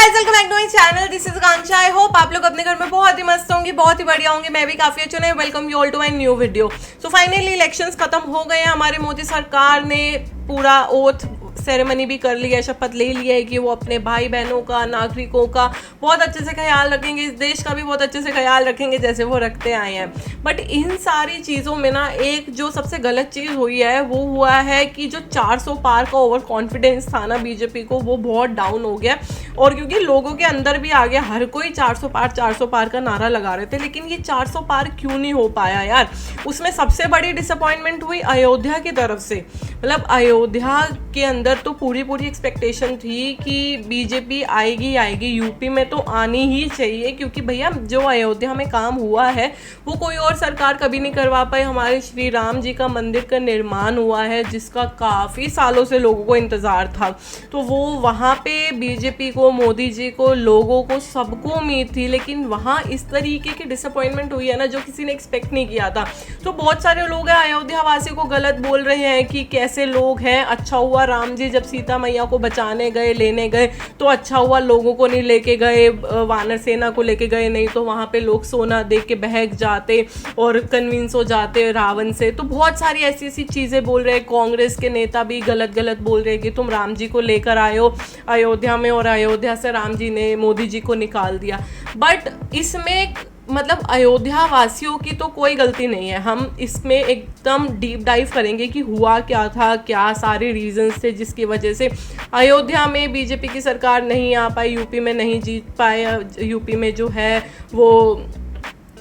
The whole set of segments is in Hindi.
Guys, welcome back to my channel. This is Akanksha. I hope आप लोग अपने घर में बहुत ही मस्त होंगे, बहुत ही बढ़िया होंगे। मैं भी काफी अच्छे हूं। Welcome you all to my new video. So finally elections खत्म हो गए हैं। हमारे मोदी सरकार ने पूरा ओथ सेरेमनी भी कर लिया है, शपथ ले लिया है कि वो अपने भाई बहनों का, नागरिकों का बहुत अच्छे से ख्याल रखेंगे, इस देश का भी बहुत अच्छे से ख्याल रखेंगे जैसे वो रखते आए हैं। बट इन सारी चीज़ों में ना एक जो सबसे गलत चीज़ हुई है वो हुआ है कि जो 400 पार का ओवर कॉन्फिडेंस था ना बीजेपी को, वो बहुत डाउन हो गया। और क्योंकि लोगों के अंदर भी आ गया, हर कोई 400 पार का नारा लगा रहे थे, लेकिन ये 400 पार क्यों नहीं हो पाया यार। उसमें सबसे बड़ी डिसअपॉइंटमेंट हुई अयोध्या की तरफ से। मतलब अयोध्या के अंदर तो पूरी एक्सपेक्टेशन थी कि बीजेपी आएगी, यूपी में तो आनी ही चाहिए, क्योंकि भैया जो अयोध्या में काम हुआ है वो कोई और सरकार कभी नहीं करवा पाई। हमारे श्री राम जी का मंदिर का निर्माण हुआ है जिसका काफ़ी सालों से लोगों को इंतज़ार था। तो वो वहाँ पे बीजेपी को, मोदी जी को, लोगों को, सबको उम्मीद थी, लेकिन वहाँ इस तरीके की डिसअपॉइंटमेंट हुई है ना जो किसी ने एक्सपेक्ट नहीं किया था। तो बहुत सारे लोग हैं अयोध्या वासियों को गलत बोल रहे हैं कि कैसे लोग हैं, अच्छा हुआ राम जी जब सीता मैया को बचाने गए, लेने गए तो अच्छा हुआ, लोगों को नहीं लेके गए, वानर सेना को लेके गए, नहीं तो वहाँ पे लोग सोना देख के बहक जाते और कन्विंस हो जाते रावण से। तो बहुत सारी ऐसी चीज़ें बोल रहे हैं। कांग्रेस के नेता भी गलत बोल रहे हैं कि तुम राम जी को लेकर आए हो अयोध्या में और अयोध्या से राम जी ने मोदी जी को निकाल दिया। बट इसमें मतलब अयोध्या वासियों की तो कोई गलती नहीं है। हम इसमें एकदम डीप डाइव करेंगे कि हुआ क्या था, क्या सारे रीजंस थे जिसकी वजह से अयोध्या में बीजेपी की सरकार नहीं आ पाई, यूपी में नहीं जीत पाए। यूपी में जो है वो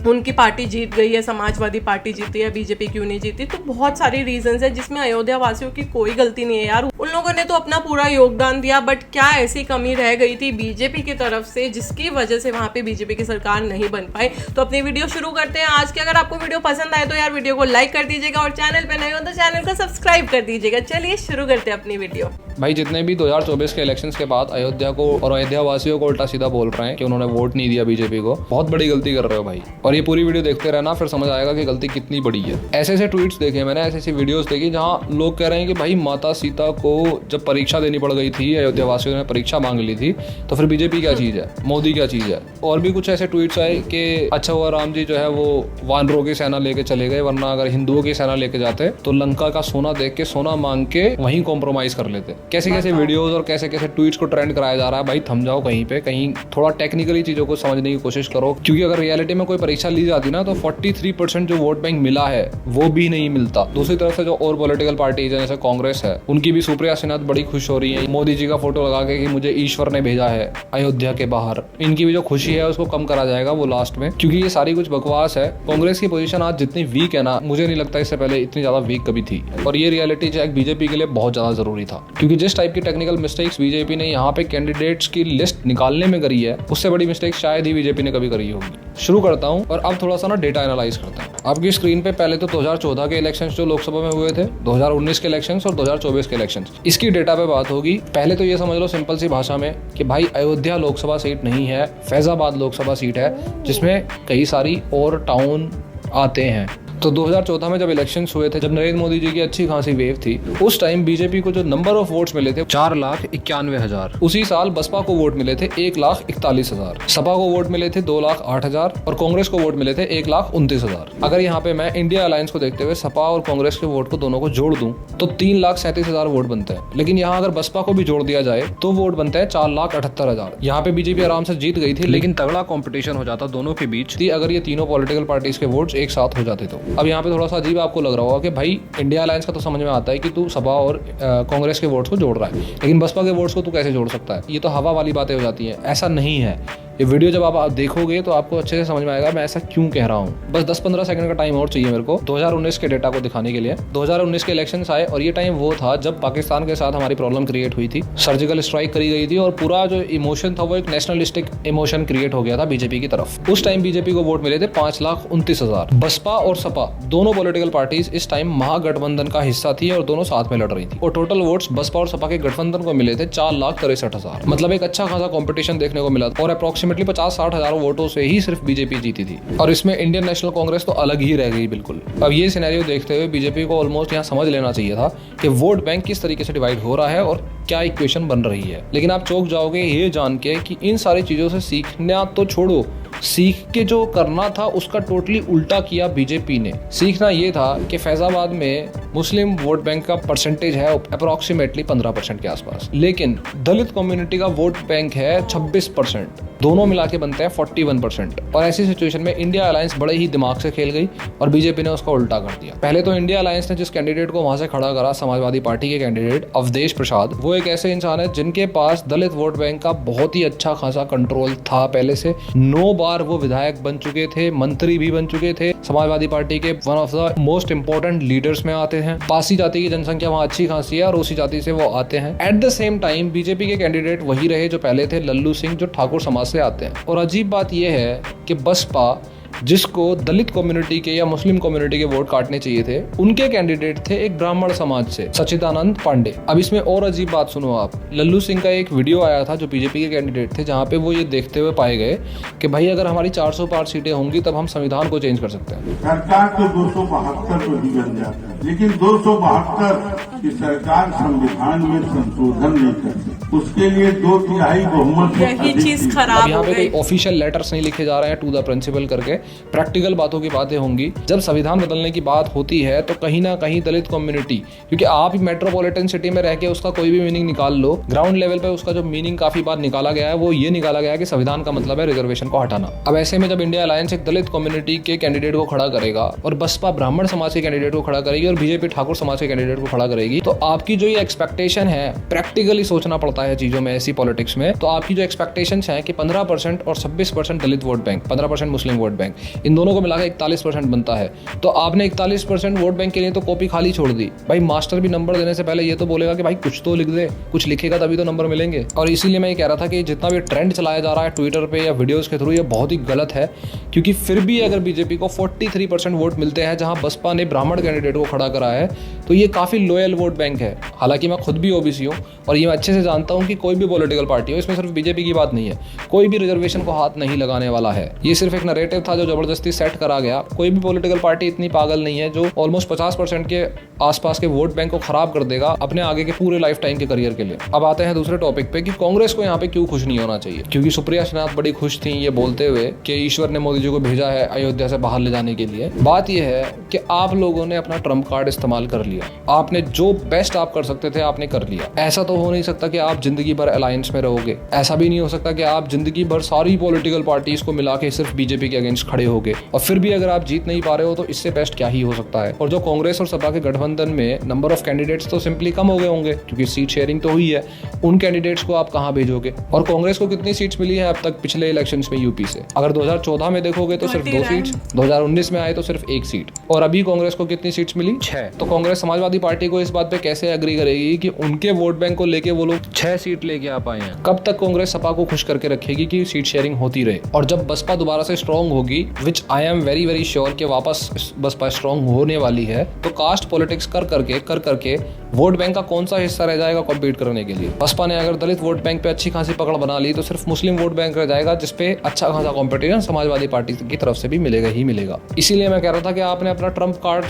उनकी पार्टी जीत गई है, समाजवादी पार्टी जीती है, बीजेपी क्यों नहीं जीती। तो बहुत सारी रीजंस है जिसमें अयोध्या वासियों की कोई गलती नहीं है यार। उन लोगों ने तो अपना पूरा योगदान दिया, बट क्या ऐसी कमी रह गई थी बीजेपी की तरफ से जिसकी वजह से वहां पे बीजेपी की सरकार नहीं बन पाई। तो अपनी वीडियो शुरू करते हैं आज की। अगर आपको वीडियो पसंद आए तो यार वीडियो को लाइक कर दीजिएगा और चैनल पे नए हो तो चैनल को सब्सक्राइब कर दीजिएगा। चलिए शुरू करते हैं अपनी वीडियो। भाई जितने भी 2024 के इलेक्शंस के बाद अयोध्या को और अयोध्या वासियों को उल्टा सीधा बोल रहे हैं कि उन्होंने वोट नहीं दिया बीजेपी को, बहुत बड़ी गलती कर रहे हो भाई। और ये पूरी वीडियो देखते रहना, फिर समझ आएगा कि गलती कितनी बड़ी है। ऐसे ट्वीट्स देखे मैंने, ऐसी वीडियोस देखी जहाँ लोग कह रहे हैं कि भाई माता सीता को जब परीक्षा देनी पड़ गई थी, अयोध्या वासियों ने परीक्षा मांग ली थी, तो फिर बीजेपी क्या चीज़ है, मोदी क्या चीज़ है। और भी कुछ ऐसे ट्वीट्स आए कि अच्छा हुआ राम जी जो है वो वानरों की सेना लेके चले गए, वरना अगर हिंदुओं की सेना लेके जाते तो लंका का सोना देख के सोना मांग के वहीं कॉम्प्रोमाइज कर लेते। कैसे कैसे वीडियोस और कैसे कैसे ट्वीट्स को ट्रेंड कराया जा रहा है। भाई थम जाओ कहीं पे, कहीं थोड़ा टेक्निकली चीजों को समझने की कोशिश करो, क्योंकि अगर रियलिटी में कोई परीक्षा ली जाती ना तो 43% जो वोट बैंक मिला है वो भी नहीं मिलता। दूसरी तरफ से जो और पॉलिटिकल पार्टीज है जैसे कांग्रेस है, उनकी भी सुप्रिया सिन्हा बड़ी खुश हो रही है मोदी जी का फोटो लगा के कि मुझे ईश्वर ने भेजा है अयोध्या के बाहर। इनकी भी जो खुशी है उसको कम करा जाएगा वो लास्ट में, क्योंकि ये सारी कुछ बकवास है। कांग्रेस की पोजीशन आज जितनी वीक है ना, मुझे नहीं लगता इससे पहले इतनी ज्यादा वीक कभी थी। और ये रियलिटी चेक बीजेपी के लिए बहुत ज्यादा जरूरी था, क्योंकि जिस टाइप की टेक्निकल मिस्टेक्स बीजेपी ने यहाँ पे कैंडिडेट्स की लिस्ट निकालने में करी है, उससे बड़ी मिस्टेक शायद ही बीजेपी ने कभी करी होगी। शुरू करता हूँ और अब थोड़ा सा ना डेटा एनालाइज करता हूँ आपकी स्क्रीन पे। पहले तो 2014 के इलेक्शंस जो लोकसभा में हुए थे, 2019 के इलेक्शंस और 2024 के इलेक्शंस, इसकी डेटा पे बात होगी। पहले तो ये समझ लो सिंपल सी भाषा में कि भाई अयोध्या लोकसभा सीट नहीं है, फैजाबाद लोकसभा सीट है, जिसमें कई सारी और टाउन आते हैं। तो 2014 में जब इलेक्शंस हुए थे, जब नरेंद्र मोदी जी की अच्छी खासी वेव थी, उस टाइम बीजेपी को जो नंबर ऑफ वोट्स मिले थे 4,91,000। उसी साल बसपा को वोट मिले थे 1,41,000, सपा को वोट मिले थे 2,08,000 और कांग्रेस को वोट मिले थे 1,29,000। अगर यहाँ पे मैं इंडिया अलायंस को देखते हुए सपा और कांग्रेस के वोट को दोनों को जोड़ दूं तो 3,37,000 वोट बनते हैं। लेकिन यहाँ अगर बसपा को भी जोड़ दिया जाए तो वोट बनते हैं 4,78,000। यहाँ पे बीजेपी आराम से जीत गई थी, लेकिन तगड़ा कॉम्पिटिशन हो जाता दोनों के बीच थी अगर ये तीनों पॉलिटिकल पार्टीज के वोट्स एक साथ हो जाते तो। अब यहाँ पे थोड़ा सा अजीब आपको लग रहा होगा कि भाई इंडिया अलायंस का तो समझ में आता है कि तू सपा और कांग्रेस के वोट्स को जोड़ रहा है, लेकिन बसपा के वोट्स को तू कैसे जोड़ सकता है। ये तो हवा वाली बातें हो जाती हैं, ऐसा नहीं है। ये वीडियो जब आप देखोगे तो आपको अच्छे से समझ में आएगा मैं ऐसा क्यों कह रहा हूँ। बस 10-15 सेकंड का टाइम और चाहिए मेरे को 2019 के डेटा को दिखाने के लिए। 2019 के इलेक्शंस आए और ये टाइम वो था जब पाकिस्तान के साथ हमारी प्रॉब्लम क्रिएट हुई थी, सर्जिकल स्ट्राइक करी गई थी और पूरा जो इमोशन था वो एक नेशनलिस्टिक इमोशन क्रिएट हो गया था बीजेपी की तरफ। उस टाइम बीजेपी को वोट मिले थे 5,29,000। बसपा और सपा दोनों पॉलिटिकल पार्टीज इस टाइम महागठबंधन का हिस्सा थी और दोनों साथ में लड़ रही थी। और टोटल वोट्स बसपा और सपा के गठबंधन को मिले थे 4,63,000। मतलब एक अच्छा खासा कॉम्पिटिशन देखने को मिला और अप्रोक्सीमेटली 50-60 हजार वोटों से ही सिर्फ बीजेपी जीती थी। और इसमें इंडियन नेशनल कांग्रेस तो अलग ही रह गई बिल्कुल। अब ये सिनेरियो देखते हुए बीजेपी को ऑलमोस्ट यहाँ समझ लेना चाहिए था कि वोट बैंक किस तरीके से डिवाइड हो रहा है और क्या इक्वेशन बन रही है। लेकिन आप चौंक जाओगे ये जान के कि इन सारी चीज़ों से सीखना तो छोड़ो, सीख के जो करना था उसका टोटली उल्टा किया बीजेपी ने। सीखना ये था कि फैजाबाद में मुस्लिम वोट बैंक का परसेंटेज है अप्रोक्सीमेटली 15% के आसपास, लेकिन दलित कम्युनिटी का वोट बैंक है 26%, दोनों मिला के बनते हैं 41%। और ऐसी सिचुएशन में इंडिया अलायंस बड़े ही दिमाग से खेल गई और बीजेपी ने उसका उल्टा कर दिया। पहले तो इंडिया अलायंस ने जिस कैंडिडेट को वहां से खड़ा करा, समाजवादी पार्टी के कैंडिडेट अवधेश प्रसाद, वो एक ऐसे इंसान है जिनके पास दलित वोट बैंक का बहुत ही अच्छा खासा कंट्रोल था पहले से। 9 बार वो विधायक बन चुके थे, मंत्री भी बन चुके थे, समाजवादी पार्टी के one of the most important leaders में आते हैं। पासी जाति की जनसंख्या वहां अच्छी खासी है और उसी जाति से वो आते हैं। At the same time BJP के कैंडिडेट वही रहे जो पहले थे, लल्लू सिंह, जो ठाकुर समाज से आते हैं। और अजीब बात यह है कि बसपा, जिसको दलित कम्युनिटी के या मुस्लिम कम्युनिटी के वोट काटने चाहिए थे, उनके कैंडिडेट थे एक ब्राह्मण समाज से, सच्चिदानंद पांडे। अब इसमें और अजीब बात सुनो आप, लल्लू सिंह का एक वीडियो आया था जो बीजेपी के कैंडिडेट थे, जहां पे वो ये देखते हुए पाए गए कि भाई अगर हमारी 400 पार सीटें होंगी तब हम संविधान को चेंज कर सकते हैं। सरकार तो 272 पर भी बन जाती है, लेकिन 272 की सरकार संविधान में संशोधन नहीं करती, उसके लिए 2/3 बहुमत से यही अधिक चीज खराब यहाँ हो पे गई। कोई ऑफिशियल लेटर्स नहीं लिखे जा रहे हैं टू द प्रिंसिपल करके, प्रैक्टिकल बातों की बातें होंगी। जब संविधान बदलने की बात होती है तो कहीं ना कहीं दलित कम्युनिटी, क्योंकि आप मेट्रोपॉलिटन सिटी में रह के उसका कोई भी मीनिंग निकाल लो, ग्राउंड लेवल पे उसका जो मीनिंग काफी बार निकाला गया है वो ये निकाला गया है कि संविधान का मतलब है रिजर्वेशन को हटाना। अब ऐसे में जब इंडिया अलायंस एक दलित कम्युनिटी के कैंडिडेट को खड़ा करेगा और बसपा ब्राह्मण समाज के कैंडिडेट को खड़ा करेगी और बीजेपी ठाकुर समाज के कैंडिडेट को खड़ा करेगी, तो आपकी जो ये एक्सपेक्टेशन है, प्रैक्टिकली सोचना पड़ता है चीजों में, ऐसी पॉलिटिक्स में, तो आपकी जो एक्सपेक्टेशंस हैं कि 15% और 26% दलित वोट बैंक, 15% मुस्लिम वोट बैंक, इन दोनों को मिलाकर 41% बनता है। तो आपने 41% वोट बैंक के लिए तो कॉपी खाली छोड़ दी। भाई मास्टर भी नंबर देने से पहले ये तो बोलेगा कि भाई कुछ तो लिख दे, कुछ लिखेगा तभी तो नंबर मिलेंगे। और इसीलिए मैं ये कह रहा था कि जितना भी ट्रेंड चलाया जा रहा है ट्विटर पे या वीडियोस के थ्रू, ये बहुत ही गलत है, क्योंकि फिर भी अगर बीजेपी को 43% वोट मिलते हैं जहां बसपा ने ब्राह्मण कैंडिडेट को खड़ा करा है, तो ये काफी लॉयल वोट बैंक है। हालांकि मैं खुद भी ओबीसी हूँ और ये मैं अच्छे से जानता हूँ कि कोई भी पॉलिटिकल पार्टी हो, इसमें सिर्फ बीजेपी की बात नहीं है, कोई भी रिजर्वेशन को हाथ नहीं लगाने वाला है। ये सिर्फ एक नरेटिव था जो जबरदस्ती सेट करा गया। कोई भी पॉलिटिकल पार्टी इतनी पागल नहीं है जो ऑलमोस्ट 50% के आसपास के वोट बैंक को खराब कर देगा अपने आगे के पूरे लाइफ टाइम के करियर के लिए। अब आते हैं दूसरे टॉपिक पे कि कांग्रेस को यहाँ पे क्यों खुश नहीं होना चाहिए, क्योंकि सुप्रिया श्रीनाथ बड़ी खुश थी ये बोलते हुए कि ईश्वर ने मोदी जी को भेजा है अयोध्या से बाहर ले जाने के लिए। बात यह है कि आप लोगों ने अपना ट्रम्प कार्ड इस्तेमाल कर लिया, आपने जो बेस्ट आप कर सकते थे आपने कर लिया। ऐसा तो हो नहीं सकता कि आप जिंदगी भर अलायंस में रहोगे, ऐसा भी नहीं हो सकता कि आप जिंदगी भर सारी पॉलिटिकल पार्टीज को मिला के सिर्फ बीजेपी के अगेंस्ट खड़े होगे और फिर भी अगर आप जीत नहीं पा रहे हो तो इससे बेस्ट क्या ही हो सकता है। और जो कांग्रेस और सपा के गठबंधन में नंबर ऑफ कैंडिडेट्स तो सिंपली कम हो गए होंगे क्योंकि सीट शेयरिंग तो हुई है, उन कैंडिडेट्स को आप कहां भेजोगे। और कांग्रेस को कितनी सीट्स मिली है अब तक पिछले इलेक्शंस में यूपी से? अगर 2014 में देखोगे तो सिर्फ 2 सीट्स, 2019 में आए तो सिर्फ 1 सीट, और अभी कांग्रेस को कितनी सीट्स मिली? 6। तो कांग्रेस समाजवादी पार्टी को इस बात पे कैसे एग्री करेगी कि उनके वोट बैंक को लेके वो लोग 6 सीट लेके आ पाए हैं? कब तक कांग्रेस सपा को खुश करके रखेगी कि सीट शेयरिंग होती रहे? और जब बसपा दोबारा से स्ट्रांग होगी, which I am very very sure कि वापस बसपा स्ट्रांग होने वाली है, तो कास्ट पॉलिटिक्स कर करके वोट बैंक का कौन सा हिस्सा रह जाएगा कॉम्पीट करने के लिए? बसपा ने अगर दलित वोट बैंक पे अच्छी खासी पकड़ बना ली तो सिर्फ मुस्लिम वोट बैंक रह जाएगा जिसपे अच्छा खासा कॉम्पिटिशन समाजवादी पार्टी की तरफ से भी मिलेगा ही मिलेगा। इसीलिए मैं कह रहा था कि आपने अपना ट्रम्प कार्ड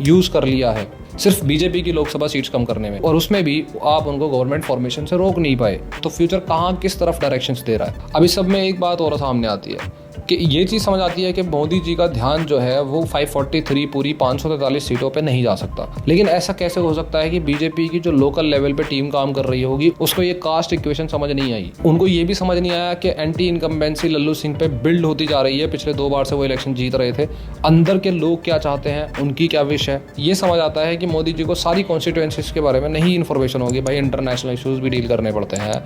यूज कर लिया है सिर्फ बीजेपी की लोकसभा सीट्स कम करने में, और उसमें भी आप उनको गवर्नमेंट फॉर्मेशन से रोक नहीं पाए। तो फ्यूचर कहाँ किस तरफ डायरेक्शंस दे रहा है? अब इस सब में एक बात और सामने आती है कि ये चीज़ समझ आती है कि मोदी जी का ध्यान जो है वो 543 पूरी 543 सीटों पे नहीं जा सकता। लेकिन ऐसा कैसे हो सकता है कि बीजेपी की जो लोकल लेवल पे टीम काम कर रही होगी उसको ये कास्ट इक्वेशन समझ नहीं आई? उनको ये भी समझ नहीं आया कि एंटी इनकम्बेंसी लल्लू सिंह पे बिल्ड होती जा रही है। पिछले 2 बार से वो इलेक्शन जीत रहे थे, अंदर के लोग क्या चाहते हैं, उनकी क्या विश है, ये समझ आता है कि मोदी जी को सारी कॉन्स्टिट्यूएंसीज के बारे में नहीं इन्फॉर्मेशन होगी। भाई इंटरनेशनल इशूज़ भी डील करने पड़ते हैं,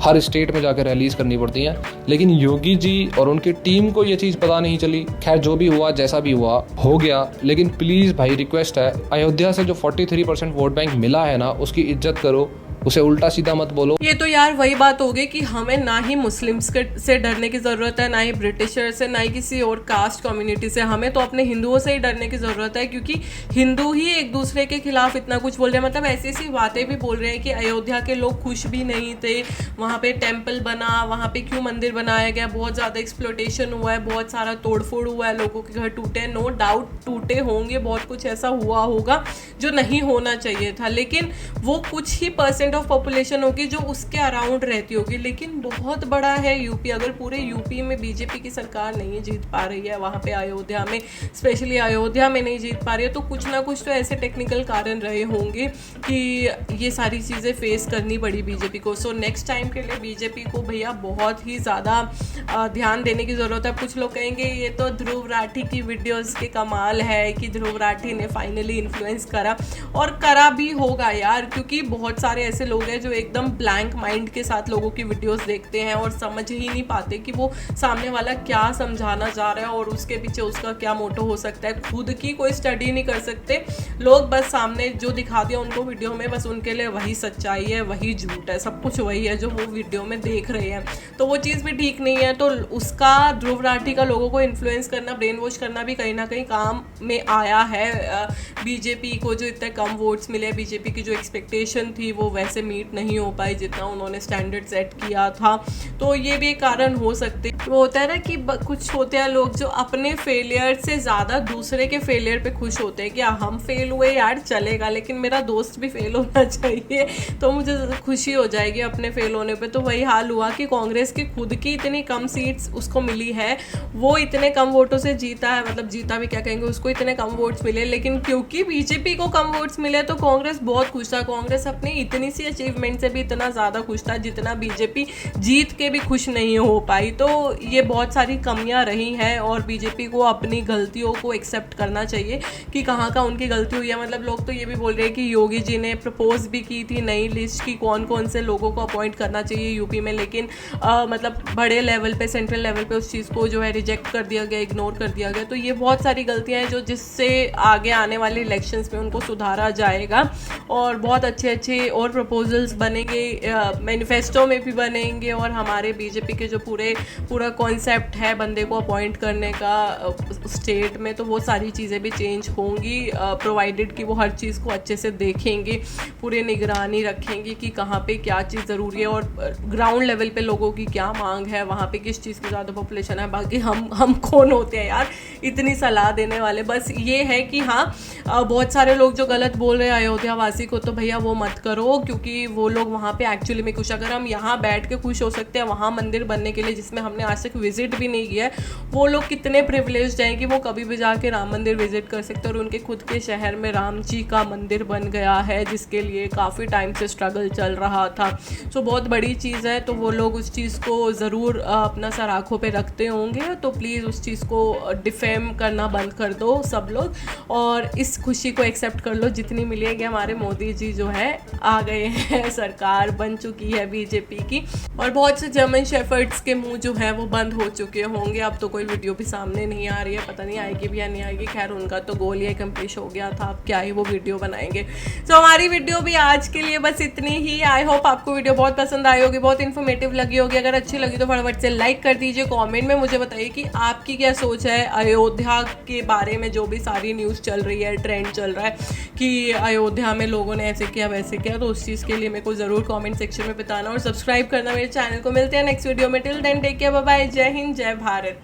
हर स्टेट में जाकर रैलीज करनी पड़ती हैं, लेकिन योगी जी और उनकी टीम को ये चीज़ पता नहीं चली। खैर जो भी हुआ जैसा भी हुआ हो गया, लेकिन प्लीज़ भाई रिक्वेस्ट है, अयोध्या से जो 43% वोट बैंक मिला है ना उसकी इज्जत करो, उसे उल्टा सीधा मत बोलो। ये तो यार वही बात हो गई कि हमें ना ही मुस्लिम्स से डरने की ज़रूरत है, ना ही ब्रिटिशर से, ना ही किसी और कास्ट कम्युनिटी से। हमें तो अपने हिंदुओं से ही डरने की ज़रूरत है, क्योंकि हिंदू ही एक दूसरे के खिलाफ इतना कुछ बोल रहे हैं। मतलब ऐसी ऐसी बातें भी बोल रहे हैं कि अयोध्या के लोग खुश भी नहीं थे, वहाँ पे टेम्पल बना, वहाँ पे क्यों मंदिर बनाया गया, बहुत ज़्यादा एक्सप्लोटेशन हुआ है, बहुत सारा तोड़फोड़ हुआ है, लोगों के घर टूटे। नो डाउट टूटे होंगे, बहुत कुछ ऐसा हुआ होगा जो नहीं होना चाहिए था, लेकिन वो कुछ ही % परसेंट ऑफ पॉपुलेशन होगी जो उसके अराउंड रहती होगी, लेकिन बहुत बड़ा है यूपी। अगर पूरे यूपी में बीजेपी की सरकार नहीं जीत पा रही है, वहाँ पे अयोध्या में, स्पेशली अयोध्या में नहीं जीत पा रही है, तो कुछ ना कुछ तो ऐसे टेक्निकल कारण रहे होंगे कि ये सारी चीज़ें फेस करनी पड़ी बीजेपी को। सो नेक्स्ट टाइम के लिए बीजेपी को भैया बहुत ही ज़्यादा ध्यान देने की ज़रूरत है। कुछ लोग कहेंगे ये तो ध्रुव राठी की वीडियोस के कमाल है कि ध्रुव राठी ने फाइनली इन्फ्लुएंस करा, और करा भी होगा यार, क्योंकि बहुत सारे ऐसे लोग हैं जो एकदम ब्लैंक माइंड के साथ लोगों की वीडियोस देखते हैं और समझ ही नहीं पाते कि वो सामने वाला क्या समझाना चाह रहा है और उसके पीछे उसका क्या मोटो हो सकता है। खुद की कोई स्टडी नहीं कर सकते लोग, बस सामने जो दिखा दिया उनको वीडियो में, बस उनके लिए वही सच्चाई है, वही झूठ है, सब कुछ वही है जो वो वीडियो में देख रहे हैं। तो वो चीज़ भी ठीक नहीं है। तो उसका ध्रुव राठी का लोगों को इन्फ्लुएंस करना, ब्रेन वॉश करना भी कहीं ना कहीं काम में आया है। बीजेपी को जो इतने कम वोट्स मिले, बीजेपी की जो एक्सपेक्टेशन थी वो वैसे मीट नहीं हो पाई जितना उन्होंने स्टैंडर्ड सेट किया था। तो ये भी एक कारण हो सकते। वो होता है ना कि कुछ होते हैं लोग जो अपने फेलियर से ज़्यादा दूसरे के फेलियर पे खुश होते हैं कि हम फेल हुए यार चलेगा, लेकिन मेरा दोस्त भी फेल होना चाहिए तो मुझे खुशी हो जाएगी अपने फेल होने पे। तो वही हाल हुआ कि कांग्रेस की खुद की इतनी कम सीट्स उसको मिली है, वो इतने कम वोटों से जीता है, मतलब जीता भी क्या कहेंगे, उसको इतने कम वोट्स मिले, लेकिन क्योंकि बीजेपी को कम वोट्स मिले तो कांग्रेस बहुत खुश था। कांग्रेस अपनी इतनी सी अचीवमेंट से भी इतना ज़्यादा खुश था जितना बीजेपी जीत के भी खुश नहीं हो पाई। तो ये बहुत सारी कमियां रही हैं और बीजेपी को अपनी गलतियों को एक्सेप्ट करना चाहिए कि कहाँ का उनकी गलती हुई है। मतलब लोग तो ये भी बोल रहे हैं कि योगी जी ने प्रपोज भी की थी नई लिस्ट की कौन कौन से लोगों को अपॉइंट करना चाहिए यूपी में, लेकिन मतलब बड़े लेवल पे, सेंट्रल लेवल पे उस चीज़ को जो है रिजेक्ट कर दिया गया, इग्नोर कर दिया गया। तो ये बहुत सारी गलतियां हैं जो जिससे आगे आने वाले इलेक्शंस में उनको सुधारा जाएगा और बहुत अच्छे अच्छे और प्रपोजल्स बनेंगे, मैनिफेस्टो में भी बनेंगे, और हमारे बीजेपी के जो पूरा कॉन्सेप्ट है बंदे को अपॉइंट करने का स्टेट में, तो वो सारी चीज़ें भी चेंज होंगी, प्रोवाइडेड कि वो हर चीज़ को अच्छे से देखेंगे, पूरी निगरानी रखेंगे कि कहाँ पे क्या चीज़ ज़रूरी है और ग्राउंड लेवल पे लोगों की क्या मांग है, वहाँ पे किस चीज़ की ज़्यादा पॉपुलेशन है। बाकी हम कौन होते हैं यार इतनी सलाह देने वाले। बस ये है कि हाँ, बहुत सारे लोग जो गलत बोल रहे हैं अयोध्या वासी को, तो भैया वो मत करो, क्योंकि वो लोग वहाँ पे एक्चुअली में खुश, अगर हम यहाँ बैठ के खुश हो सकते हैं वहाँ मंदिर बनने के लिए जिसमें हमने आज तक विजिट भी नहीं किया है, वो लोग कितने प्रिविलेज्ड हैं कि वो कभी भी जाके राम मंदिर विजिट कर सकते हैं। और उनके खुद के शहर में राम जी का मंदिर बन गया है जिसके लिए काफ़ी टाइम से स्ट्रगल चल रहा था। सो बहुत बड़ी चीज़ है, तो वो लोग उस चीज़ को ज़रूर अपना सर आँखों पे रखते होंगे। तो प्लीज़ उस चीज़ को डिफेम करना बंद कर दो सब लोग और इस खुशी को एक्सेप्ट कर लो जितनी मिलेगी। हमारे मोदी जी जो है आ गए हैं, सरकार बन चुकी है बीजेपी की, और बहुत से जर्मन शेफर्ड्स के मुंह जो है वो बंद हो चुके होंगे। अब तो कोई वीडियो भी सामने नहीं आ रही है, पता नहीं आएगी भी या नहीं आएगी। खैर उनका तो गोल ही अकम्प्लिश हो गया था, अब क्या ही वो वीडियो बनाएंगे। सो हमारी वीडियो भी आज के लिए बस इतनी ही। आई होप आपको वीडियो बहुत पसंद आई होगी, बहुत इन्फॉर्मेटिव लगी होगी। अगर अच्छी लगी तो फटाफट से लाइक कर दीजिए। कमेंट में मुझे बताइए कि आपकी क्या सोच है अयोध्या के बारे में, जो भी सारी न्यूज़ चल रही है, ट्रेंड चल रहा है कि अयोध्या में लोगों ने ऐसे किया वैसे किया, तो उस चीज़ के लिए मेरे को ज़रूर कमेंट सेक्शन में बताना और सब्सक्राइब करना मेरे चैनल को। मिलते हैं नेक्स्ट वीडियो में। Till then take care, bye bye, जय हिंद, जय भारत।